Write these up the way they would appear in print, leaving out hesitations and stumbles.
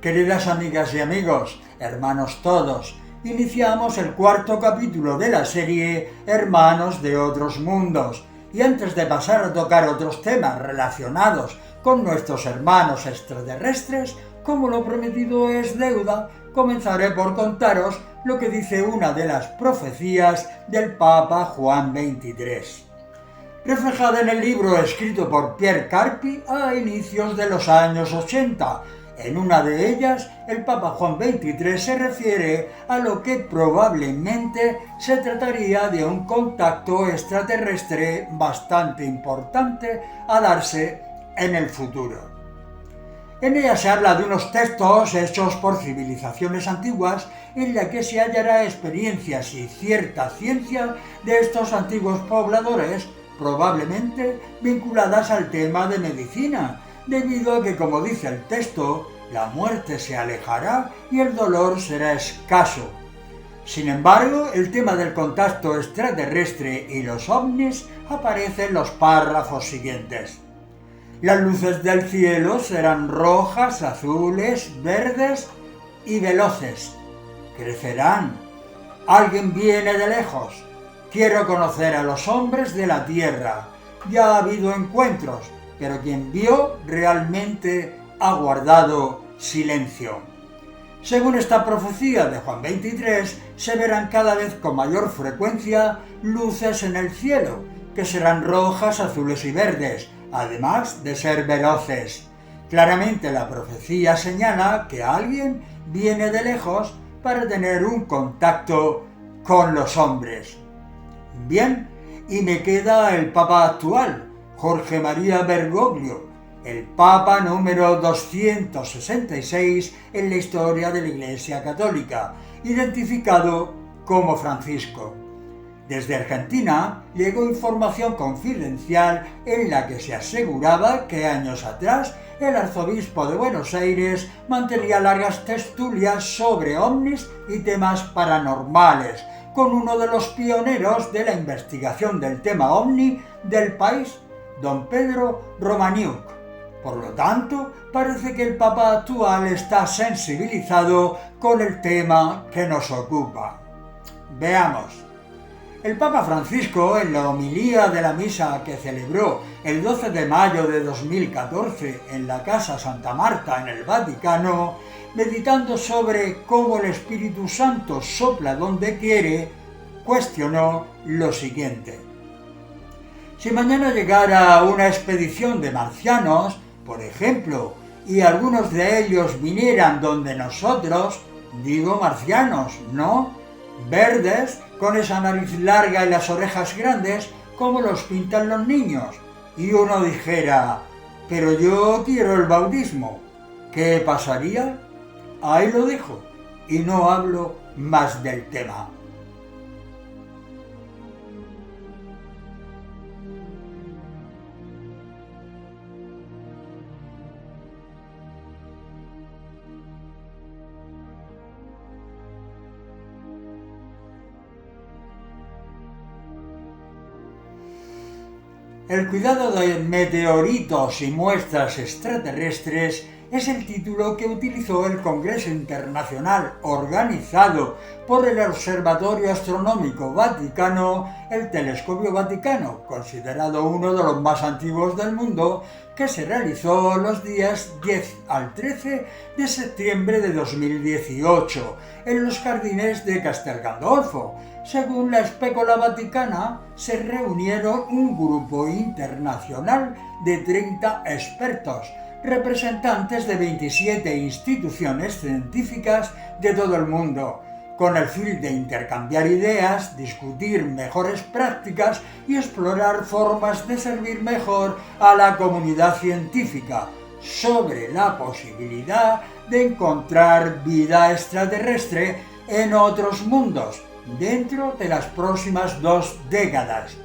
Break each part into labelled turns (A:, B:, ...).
A: Queridas amigas y amigos, hermanos todos, iniciamos el cuarto capítulo de la serie Hermanos de otros mundos. Y antes de pasar a tocar otros temas relacionados con nuestros hermanos extraterrestres, como lo prometido es deuda, comenzaré por contaros lo que dice una de las profecías del Papa Juan XXIII. Reflejada en el libro escrito por Pierre Carpi a inicios de los años 80, en una de ellas, el Papa Juan XXIII se refiere a lo que probablemente se trataría de un contacto extraterrestre bastante importante a darse en el futuro. En ella se habla de unos textos hechos por civilizaciones antiguas en la que se hallará experiencias y cierta ciencia de estos antiguos pobladores, probablemente vinculadas al tema de medicina, debido a que, como dice el texto, la muerte se alejará y el dolor será escaso. Sin embargo, el tema del contacto extraterrestre y los ovnis aparece en los párrafos siguientes. Las luces del cielo serán rojas, azules, verdes y veloces. Crecerán. Alguien viene de lejos. Quiero conocer a los hombres de la tierra. Ya ha habido encuentros, pero quien vio realmente ha guardado silencio. Según esta profecía de Juan XXIII, se verán cada vez con mayor frecuencia luces en el cielo, que serán rojas, azules y verdes, además de ser veloces. Claramente la profecía señala que alguien viene de lejos para tener un contacto con los hombres. Bien, y me queda el Papa actual, Jorge María Bergoglio, el Papa número 266 en la historia de la Iglesia Católica, identificado como Francisco. Desde Argentina llegó información confidencial en la que se aseguraba que años atrás el arzobispo de Buenos Aires mantenía largas tertulias sobre ovnis y temas paranormales, con uno de los pioneros de la investigación del tema ovni del país, don Pedro Romaniuk. Por lo tanto, parece que el Papa actual está sensibilizado con el tema que nos ocupa. Veamos. El Papa Francisco, en la homilía de la misa que celebró el 12 de mayo de 2014 en la Casa Santa Marta en el Vaticano, meditando sobre cómo el Espíritu Santo sopla donde quiere, cuestionó lo siguiente. Si mañana llegara una expedición de marcianos, por ejemplo, y algunos de ellos vinieran donde nosotros, digo marcianos, ¿no? Verdes, con esa nariz larga y las orejas grandes, como los pintan los niños, y uno dijera, pero yo quiero el bautismo, ¿qué pasaría? Ahí lo dejo, y no hablo más del tema. El cuidado de meteoritos y muestras extraterrestres es el título que utilizó el Congreso Internacional organizado por el Observatorio Astronómico Vaticano, el Telescopio Vaticano, considerado uno de los más antiguos del mundo, que se realizó los días 10 al 13 de septiembre de 2018 en los jardines de Castel Gandolfo. Según la Spécola Vaticana, se reunieron un grupo internacional de 30 expertos, representantes de 27 instituciones científicas de todo el mundo, con el fin de intercambiar ideas, discutir mejores prácticas y explorar formas de servir mejor a la comunidad científica, sobre la posibilidad de encontrar vida extraterrestre en otros mundos dentro de las próximas 2 décadas,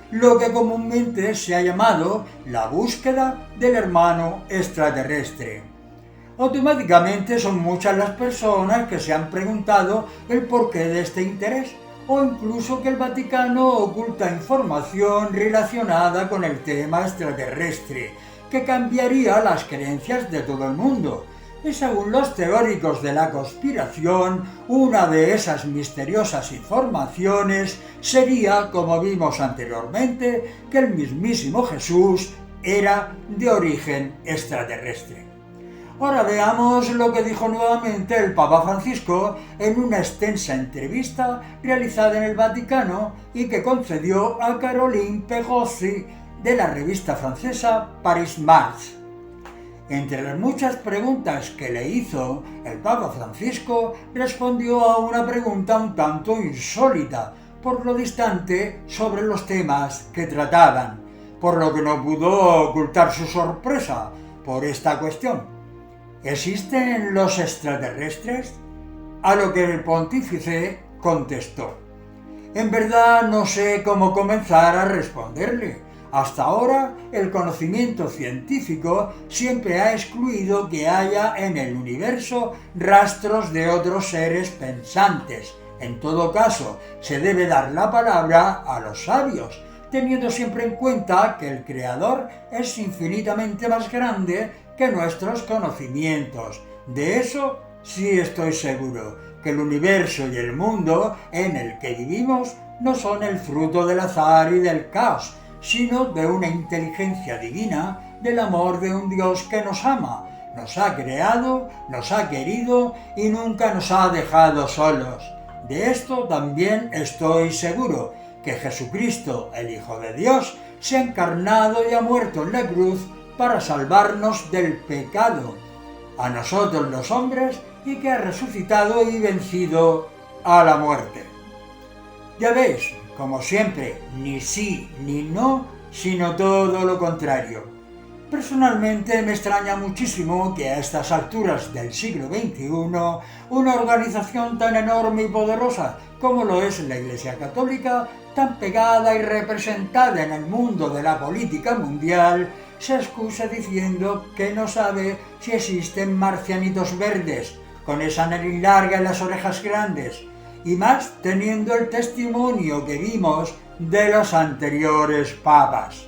A: lo que comúnmente se ha llamado la búsqueda del hermano extraterrestre. Automáticamente son muchas las personas que se han preguntado el porqué de este interés, o incluso que el Vaticano oculta información relacionada con el tema extraterrestre, que cambiaría las creencias de todo el mundo. Y según los teóricos de la conspiración, una de esas misteriosas informaciones sería, como vimos anteriormente, que el mismísimo Jesús era de origen extraterrestre. Ahora veamos lo que dijo nuevamente el Papa Francisco en una extensa entrevista realizada en el Vaticano y que concedió a Caroline Pegossi de la revista francesa Paris Match. Entre las muchas preguntas que le hizo, el Papa Francisco respondió a una pregunta un tanto insólita, por lo distante sobre los temas que trataban, por lo que no pudo ocultar su sorpresa por esta cuestión. ¿Existen los extraterrestres? A lo que el pontífice contestó: en verdad no sé cómo comenzar a responderle. Hasta ahora el conocimiento científico siempre ha excluido que haya en el universo rastros de otros seres pensantes. En todo caso, se debe dar la palabra a los sabios, teniendo siempre en cuenta que el Creador es infinitamente más grande que nuestros conocimientos. De eso sí estoy seguro, que el universo y el mundo en el que vivimos no son el fruto del azar y del caos, sino de una inteligencia divina, del amor de un Dios que nos ama, nos ha creado, nos ha querido y nunca nos ha dejado solos. De esto también estoy seguro, que Jesucristo, el Hijo de Dios, se ha encarnado y ha muerto en la cruz para salvarnos del pecado, a nosotros los hombres, y que ha resucitado y vencido a la muerte. Ya veis, como siempre, ni sí ni no, sino todo lo contrario. Personalmente me extraña muchísimo que a estas alturas del siglo XXI, una organización tan enorme y poderosa como lo es la Iglesia Católica, tan pegada y representada en el mundo de la política mundial, se excusa diciendo que no sabe si existen marcianitos verdes, con esa nariz larga y las orejas grandes, y más teniendo el testimonio que vimos de los anteriores papas.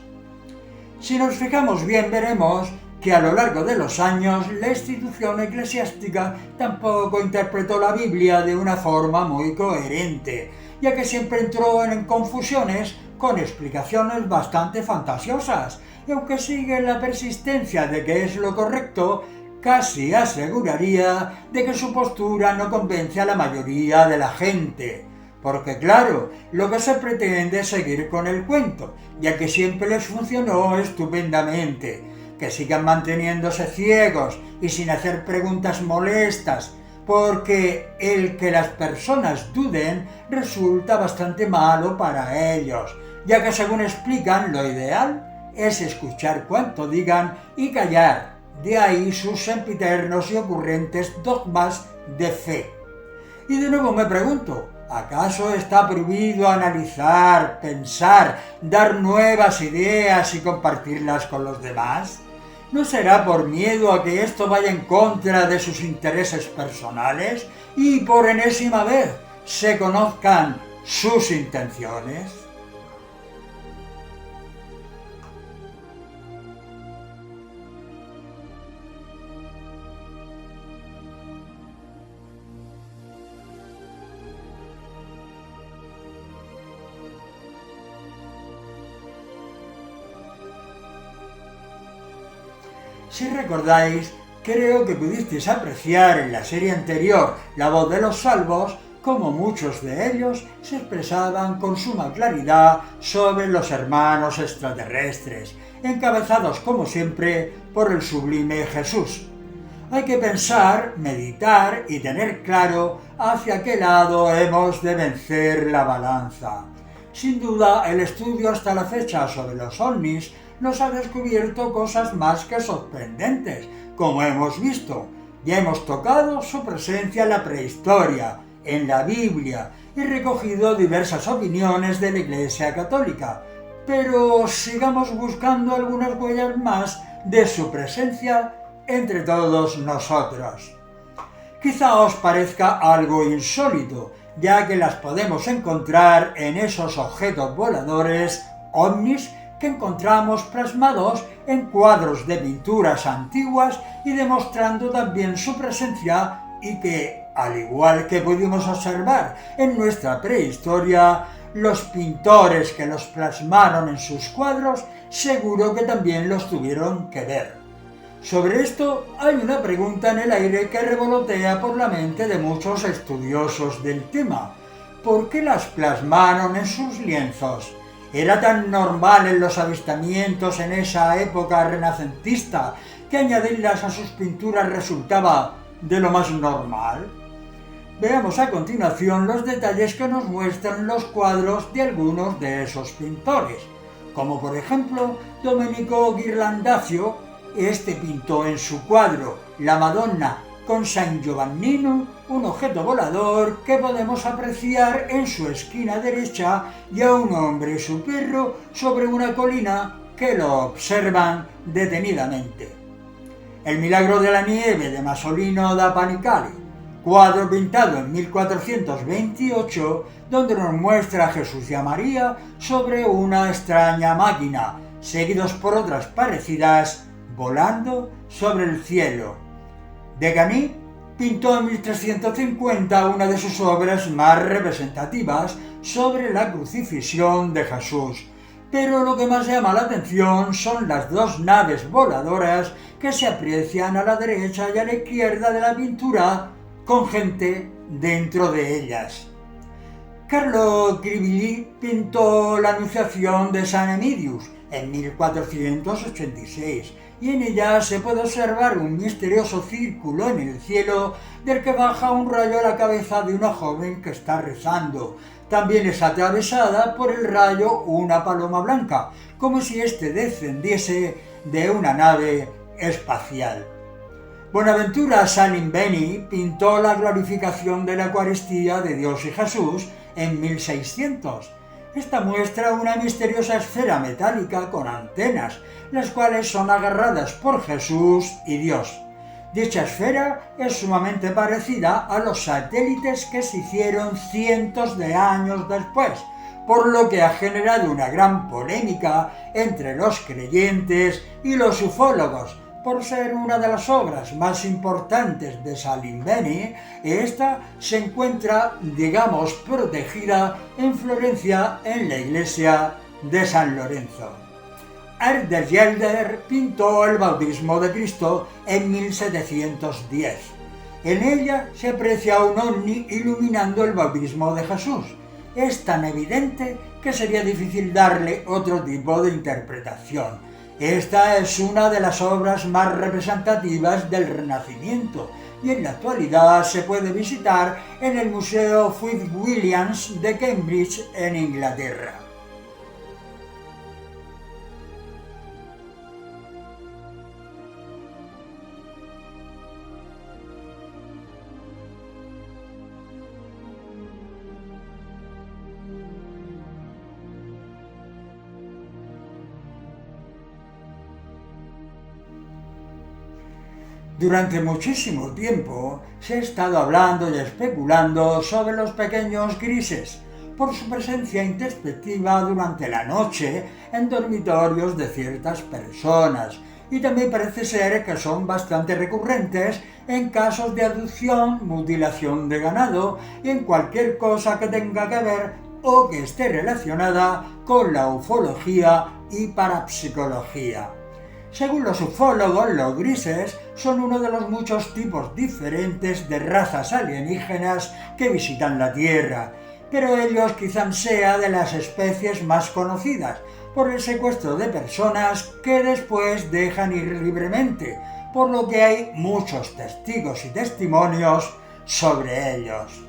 A: Si nos fijamos bien, veremos que a lo largo de los años la institución eclesiástica tampoco interpretó la Biblia de una forma muy coherente, ya que siempre entró en confusiones con explicaciones bastante fantasiosas, y aunque sigue la persistencia de que es lo correcto, casi aseguraría de que su postura no convence a la mayoría de la gente. Porque claro, lo que se pretende es seguir con el cuento, ya que siempre les funcionó estupendamente, que sigan manteniéndose ciegos y sin hacer preguntas molestas, porque el que las personas duden resulta bastante malo para ellos, ya que según explican lo ideal es escuchar cuanto digan y callar, de ahí sus sempiternos y ocurrentes dogmas de fe. Y de nuevo me pregunto, ¿acaso está prohibido analizar, pensar, dar nuevas ideas y compartirlas con los demás? ¿No será por miedo a que esto vaya en contra de sus intereses personales y por enésima vez se conozcan sus intenciones? Si recordáis, creo que pudisteis apreciar en la serie anterior La voz de los salvos, cómo muchos de ellos se expresaban con suma claridad sobre los hermanos extraterrestres, encabezados como siempre por el sublime Jesús. Hay que pensar, meditar y tener claro hacia qué lado hemos de vencer la balanza. Sin duda, el estudio hasta la fecha sobre los ovnis nos ha descubierto cosas más que sorprendentes, como hemos visto. Ya hemos tocado su presencia en la prehistoria, en la Biblia, y recogido diversas opiniones de la Iglesia Católica. Pero sigamos buscando algunas huellas más de su presencia entre todos nosotros. Quizá os parezca algo insólito, ya que las podemos encontrar en esos objetos voladores, ovnis, que encontramos plasmados en cuadros de pinturas antiguas y demostrando también su presencia, y que, al igual que pudimos observar en nuestra prehistoria, los pintores que los plasmaron en sus cuadros seguro que también los tuvieron que ver. Sobre esto hay una pregunta en el aire que revolotea por la mente de muchos estudiosos del tema. ¿Por qué las plasmaron en sus lienzos? ¿Era tan normal en los avistamientos en esa época renacentista que añadirlas a sus pinturas resultaba de lo más normal? Veamos a continuación los detalles que nos muestran los cuadros de algunos de esos pintores, como por ejemplo Domenico Ghirlandaio. Este pintó en su cuadro La Madonna con San Giovannino un objeto volador que podemos apreciar en su esquina derecha y a un hombre y su perro sobre una colina que lo observan detenidamente. El Milagro de la Nieve de Masolino da Panicali, cuadro pintado en 1428, donde nos muestra a Jesús y a María sobre una extraña máquina, seguidos por otras parecidas, volando sobre el cielo. Degas pintó en 1350 una de sus obras más representativas sobre la crucifixión de Jesús, pero lo que más llama la atención son las dos naves voladoras que se aprecian a la derecha y a la izquierda de la pintura, con gente dentro de ellas. Carlo Crivelli pintó la Anunciación de San Emidius en 1486, y en ella se puede observar un misterioso círculo en el cielo del que baja un rayo a la cabeza de una joven que está rezando. También es atravesada por el rayo una paloma blanca, como si éste descendiese de una nave espacial. Bonaventura Salimbeni pintó la glorificación de la Eucaristía de Dios y Jesús en 1600. Esta muestra una misteriosa esfera metálica con antenas, las cuales son agarradas por Jesús y Dios. Dicha esfera es sumamente parecida a los satélites que se hicieron cientos de años después, por lo que ha generado una gran polémica entre los creyentes y los ufólogos. Por ser una de las obras más importantes de Salimbeni, esta se encuentra, digamos, protegida en Florencia, en la iglesia de San Lorenzo. Ernst Gelder pintó el bautismo de Cristo en 1710. En ella se aprecia un ovni iluminando el bautismo de Jesús. Es tan evidente que sería difícil darle otro tipo de interpretación. Esta es una de las obras más representativas del Renacimiento y en la actualidad se puede visitar en el Museo Fitzwilliam de Cambridge, en Inglaterra. Durante muchísimo tiempo se ha estado hablando y especulando sobre los pequeños grises, por su presencia intempestiva durante la noche en dormitorios de ciertas personas, y también parece ser que son bastante recurrentes en casos de abducción, mutilación de ganado y en cualquier cosa que tenga que ver o que esté relacionada con la ufología y parapsicología. Según los ufólogos, los grises son uno de los muchos tipos diferentes de razas alienígenas que visitan la Tierra, pero ellos quizás sean de las especies más conocidas por el secuestro de personas que después dejan ir libremente, por lo que hay muchos testigos y testimonios sobre ellos.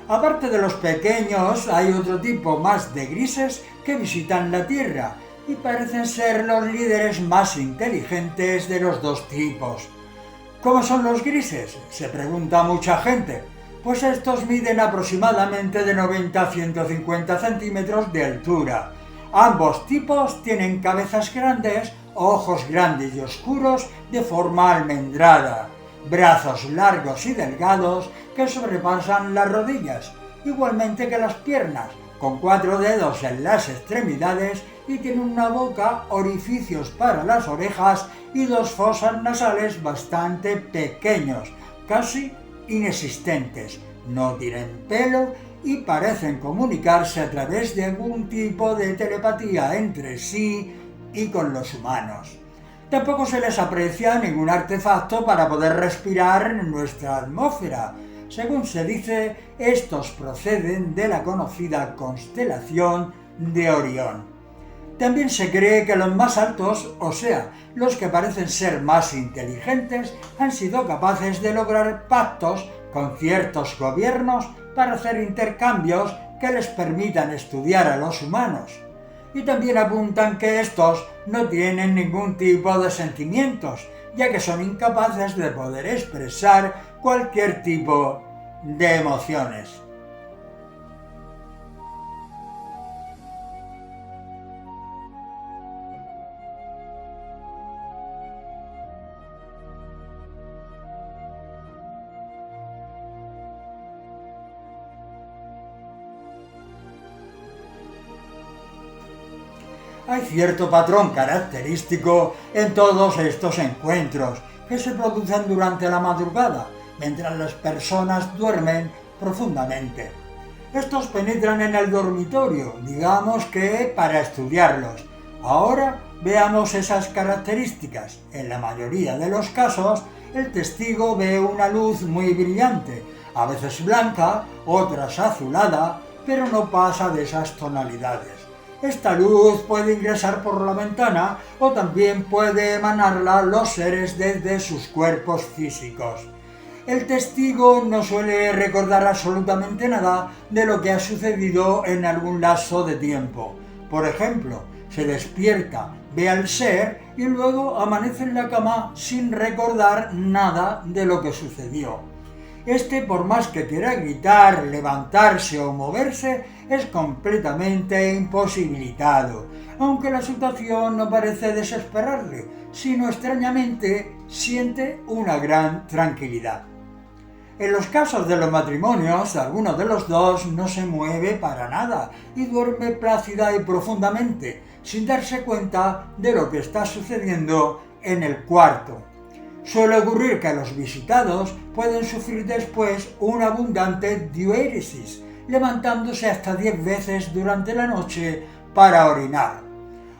A: Aparte de los pequeños, hay otro tipo más de grises que visitan la Tierra, y parecen ser los líderes más inteligentes de los dos tipos. ¿Cómo son los grises?, se pregunta mucha gente. Pues estos miden aproximadamente de 90 a 150 centímetros de altura. Ambos tipos tienen cabezas grandes, ojos grandes y oscuros de forma almendrada, brazos largos y delgados que sobrepasan las rodillas, igualmente que las piernas, con 4 dedos en las extremidades y tienen una boca, orificios para las orejas y 2 fosas nasales bastante pequeños, casi inexistentes, no tienen pelo y parecen comunicarse a través de algún tipo de telepatía entre sí y con los humanos. Tampoco se les aprecia ningún artefacto para poder respirar en nuestra atmósfera. Según se dice, estos proceden de la conocida constelación de Orión. También se cree que los más altos, o sea, los que parecen ser más inteligentes, han sido capaces de lograr pactos con ciertos gobiernos para hacer intercambios que les permitan estudiar a los humanos. Y también apuntan que estos no tienen ningún tipo de sentimientos, ya que son incapaces de poder expresar cualquier tipo de emociones. Hay cierto patrón característico en todos estos encuentros que se producen durante la madrugada, mientras las personas duermen profundamente. Estos penetran en el dormitorio, digamos que para estudiarlos. Ahora veamos esas características. En la mayoría de los casos, el testigo ve una luz muy brillante, a veces blanca, otras azulada, pero no pasa de esas tonalidades. Esta luz puede ingresar por la ventana o también puede emanarla los seres desde sus cuerpos físicos. El testigo no suele recordar absolutamente nada de lo que ha sucedido en algún lapso de tiempo. Por ejemplo, se despierta, ve al ser y luego amanece en la cama sin recordar nada de lo que sucedió. Por más que quiera gritar, levantarse o moverse, es completamente imposibilitado, aunque la situación no parece desesperarle, sino extrañamente siente una gran tranquilidad. En los casos de los matrimonios, alguno de los dos no se mueve para nada y duerme plácida y profundamente, sin darse cuenta de lo que está sucediendo en el cuarto. Suele ocurrir que los visitados pueden sufrir después una abundante diurésis, levantándose hasta 10 veces durante la noche para orinar.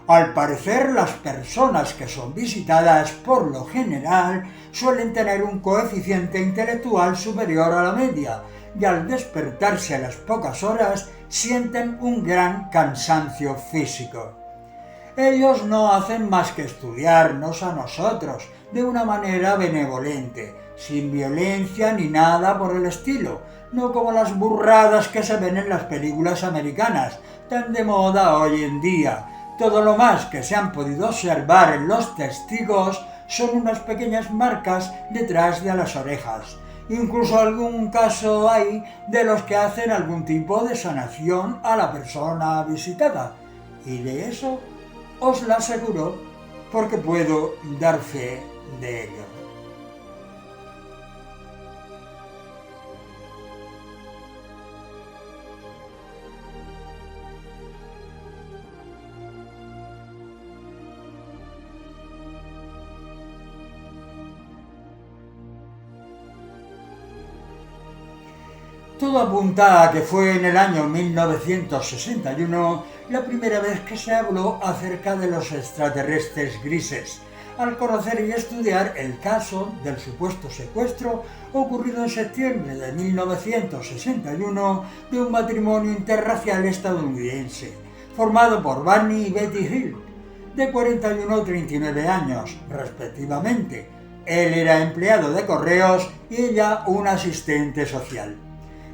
A: Al parecer, las personas que son visitadas por lo general suelen tener un coeficiente intelectual superior a la media y al despertarse a las pocas horas sienten un gran cansancio físico. Ellos no hacen más que estudiarnos a nosotros de una manera benevolente, sin violencia ni nada por el estilo, no como las burradas que se ven en las películas americanas, tan de moda hoy en día. Todo lo más que se han podido observar en los testigos son unas pequeñas marcas detrás de las orejas. Incluso algún caso hay de los que hacen algún tipo de sanación a la persona visitada. Y de eso os lo aseguro porque puedo dar fe de ello. Todo apunta a que fue en el año 1961 la primera vez que se habló acerca de los extraterrestres grises, al conocer y estudiar el caso del supuesto secuestro ocurrido en septiembre de 1961 de un matrimonio interracial estadounidense, formado por Barney y Betty Hill, de 41 y 39 años, respectivamente. Él era empleado de correos y ella una asistente social.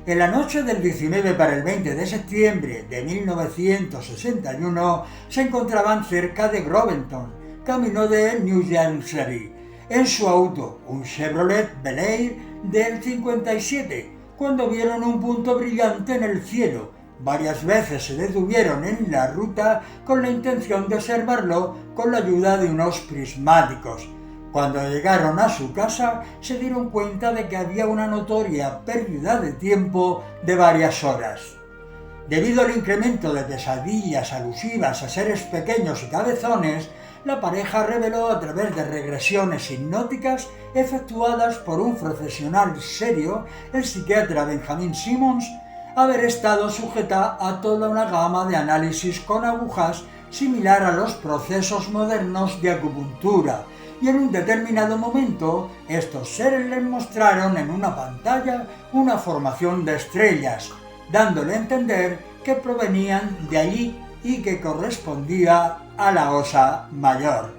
A: En la noche del 19 para el 20 de septiembre de 1961 se encontraban cerca de Groventon, camino de New Jersey, en su auto, un Chevrolet Bel Air del 57, cuando vieron un punto brillante en el cielo. Varias veces se detuvieron en la ruta con la intención de observarlo con la ayuda de unos prismáticos. Cuando llegaron a su casa, se dieron cuenta de que había una notoria pérdida de tiempo de varias horas. Debido al incremento de pesadillas alusivas a seres pequeños y cabezones, la pareja reveló a través de regresiones hipnóticas efectuadas por un profesional serio, el psiquiatra Benjamin Simmons, haber estado sujeta a toda una gama de análisis con agujas similar a los procesos modernos de acupuntura, y en un determinado momento estos seres les mostraron en una pantalla una formación de estrellas, dándole a entender que provenían de allí y que correspondía a la Osa Mayor.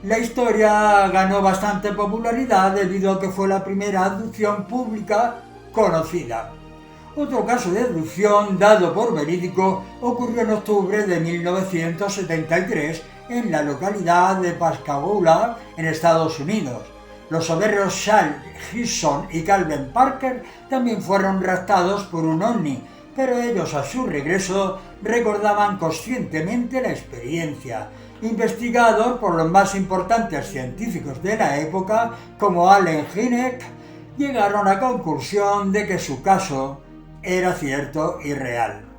A: La historia ganó bastante popularidad debido a que fue la primera abducción pública conocida. Otro caso de abducción dado por verídico ocurrió en octubre de 1973 en la localidad de Pascagoula, en Estados Unidos. Los soberbios Charles Gibson y Calvin Parker también fueron raptados por un ovni, pero ellos a su regreso recordaban conscientemente la experiencia. Investigados por los más importantes científicos de la época, como Allen Hynek, llegaron a la conclusión de que su caso era cierto y real.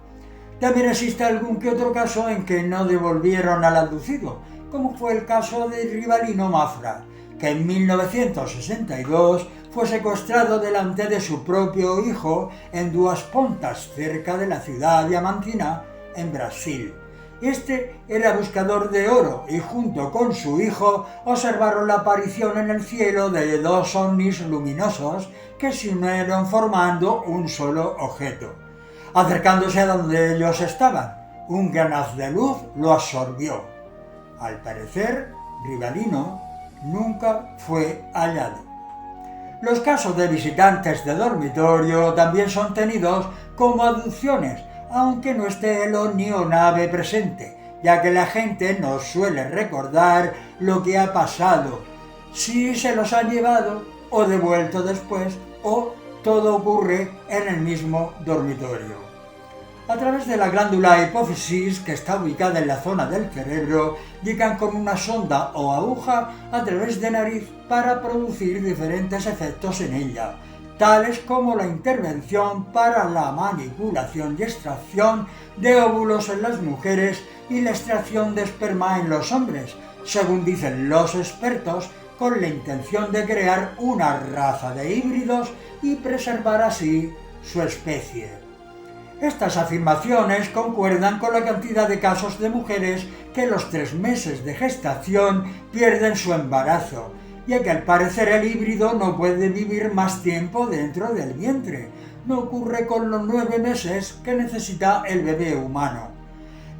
A: También existe algún que otro caso en que no devolvieron al abducido, como fue el caso de Rivalino Mafra, que en 1962 fue secuestrado delante de su propio hijo en Duas Pontas, cerca de la ciudad diamantina, en Brasil. Este era buscador de oro y junto con su hijo observaron la aparición en el cielo de dos ovnis luminosos que se unieron formando un solo objeto. Acercándose a donde ellos estaban, un gran haz de luz lo absorbió. Al parecer, Rivalino nunca fue hallado. Los casos de visitantes de dormitorio también son tenidos como abducciones, aunque no esté el ovni o nave presente, ya que la gente no suele recordar lo que ha pasado, si se los han llevado o devuelto después, o todo ocurre en el mismo dormitorio. A través de la glándula hipófisis, que está ubicada en la zona del cerebro, llegan con una sonda o aguja a través de nariz para producir diferentes efectos en ella, tales como la intervención para la manipulación y extracción de óvulos en las mujeres y la extracción de esperma en los hombres, según dicen los expertos, con la intención de crear una raza de híbridos y preservar así su especie. Estas afirmaciones concuerdan con la cantidad de casos de mujeres que a los 3 meses de gestación pierden su embarazo, ya que al parecer el híbrido no puede vivir más tiempo dentro del vientre. No ocurre con los 9 meses que necesita el bebé humano.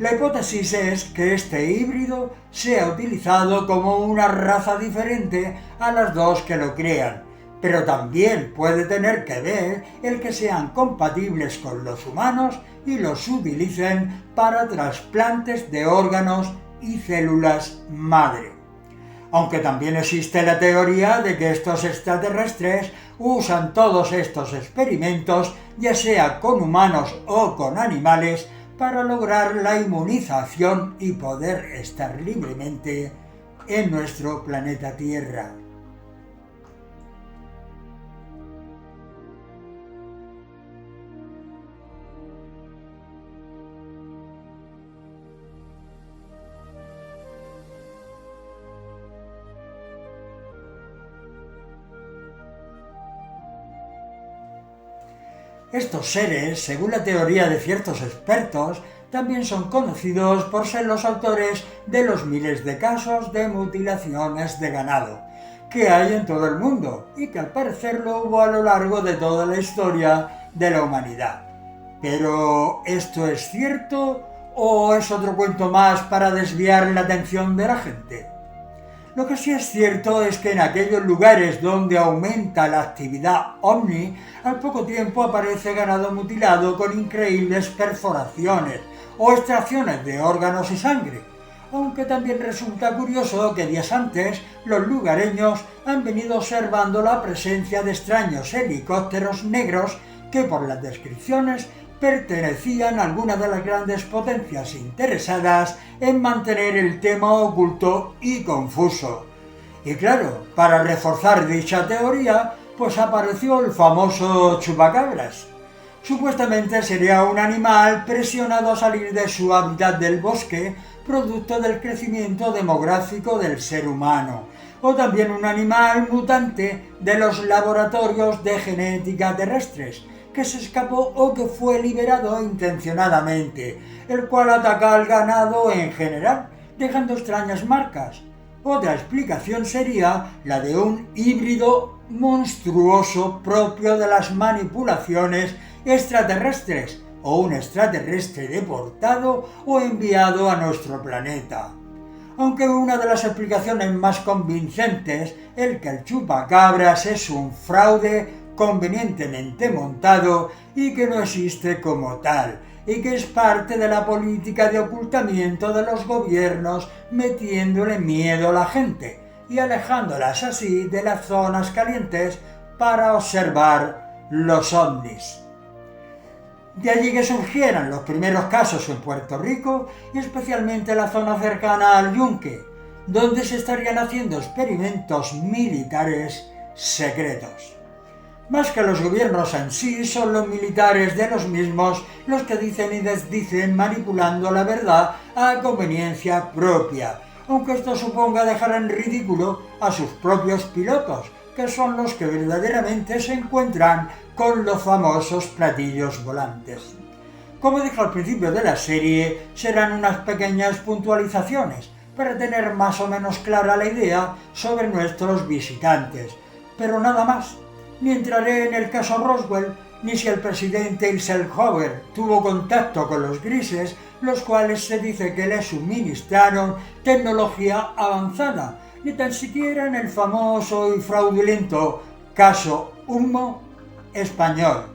A: La hipótesis es que este híbrido sea utilizado como una raza diferente a las dos que lo crean, pero también puede tener que ver el que sean compatibles con los humanos y los utilicen para trasplantes de órganos y células madre. Aunque también existe la teoría de que estos extraterrestres usan todos estos experimentos, ya sea con humanos o con animales, para lograr la inmunización y poder estar libremente en nuestro planeta Tierra. Estos seres, según la teoría de ciertos expertos, también son conocidos por ser los autores de los miles de casos de mutilaciones de ganado que hay en todo el mundo y que al parecer lo hubo a lo largo de toda la historia de la humanidad. ¿Pero esto es cierto o es otro cuento más para desviar la atención de la gente? Lo que sí es cierto es que en aquellos lugares donde aumenta la actividad ovni, al poco tiempo aparece ganado mutilado con increíbles perforaciones o extracciones de órganos y sangre. Aunque también resulta curioso que días antes los lugareños han venido observando la presencia de extraños helicópteros negros que por las descripciones pertenecían a alguna de las grandes potencias interesadas en mantener el tema oculto y confuso. Y claro, para reforzar dicha teoría, pues apareció el famoso chupacabras. Supuestamente sería un animal presionado a salir de su hábitat del bosque, producto del crecimiento demográfico del ser humano, o también un animal mutante de los laboratorios de genética terrestres, que se escapó o que fue liberado intencionadamente, el cual ataca al ganado en general, dejando extrañas marcas. Otra explicación sería la de un híbrido monstruoso propio de las manipulaciones extraterrestres, o un extraterrestre deportado o enviado a nuestro planeta. Aunque una de las explicaciones más convincentes es que el chupacabras es un fraude convenientemente montado y que no existe como tal, y que es parte de la política de ocultamiento de los gobiernos metiéndole miedo a la gente y alejándolas así de las zonas calientes para observar los ovnis. De allí que surgieran los primeros casos en Puerto Rico y especialmente en la zona cercana al Yunque, donde se estarían haciendo experimentos militares secretos. Más que los gobiernos en sí, son los militares de los mismos los que dicen y desdicen manipulando la verdad a conveniencia propia, aunque esto suponga dejar en ridículo a sus propios pilotos, que son los que verdaderamente se encuentran con los famosos platillos volantes. Como dije al principio de la serie, serán unas pequeñas puntualizaciones para tener más o menos clara la idea sobre nuestros visitantes, pero nada más. Ni entraré en el caso Roswell, ni si el presidente Eisenhower tuvo contacto con los grises, los cuales se dice que le suministraron tecnología avanzada, ni tan siquiera en el famoso y fraudulento caso Humo español.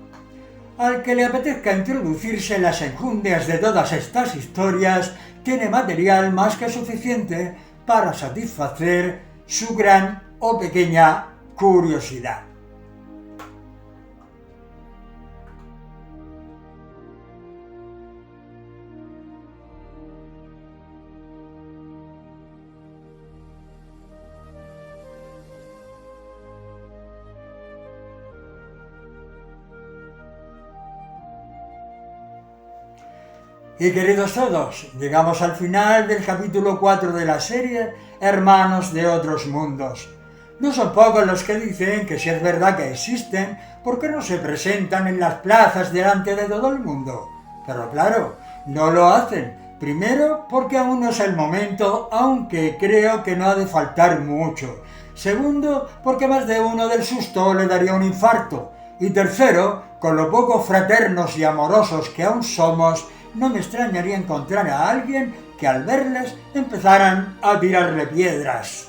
A: Al que le apetezca introducirse en las enjundias de todas estas historias, tiene material más que suficiente para satisfacer su gran o pequeña curiosidad. Y queridos todos, llegamos al final del capítulo 4 de la serie Hermanos de otros mundos. No son pocos los que dicen que si es verdad que existen, ¿por qué no se presentan en las plazas delante de todo el mundo? Pero claro, no lo hacen. Primero, porque aún no es el momento, aunque creo que no ha de faltar mucho. Segundo, porque más de uno del susto le daría un infarto. Y tercero, con lo poco fraternos y amorosos que aún somos, no me extrañaría encontrar a alguien que al verles empezaran a tirarle piedras.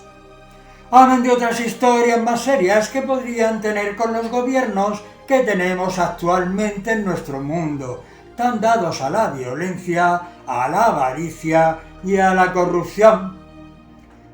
A: Amén de otras historias más serias que podrían tener con los gobiernos que tenemos actualmente en nuestro mundo, tan dados a la violencia, a la avaricia y a la corrupción.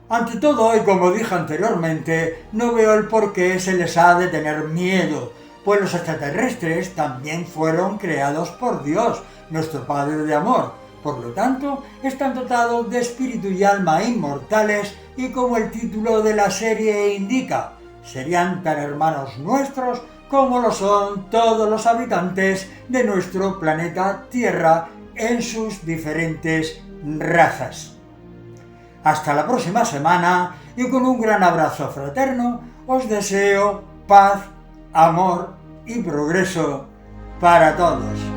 A: Ante todo, y como dije anteriormente, no veo el por qué se les ha de tener miedo, pues los extraterrestres también fueron creados por Dios, nuestro Padre de amor. Por lo tanto, están dotados de espíritu y alma inmortales y, como el título de la serie indica, serían tan hermanos nuestros como lo son todos los habitantes de nuestro planeta Tierra en sus diferentes razas. Hasta la próxima semana y con un gran abrazo fraterno os deseo paz, amor y progreso para todos.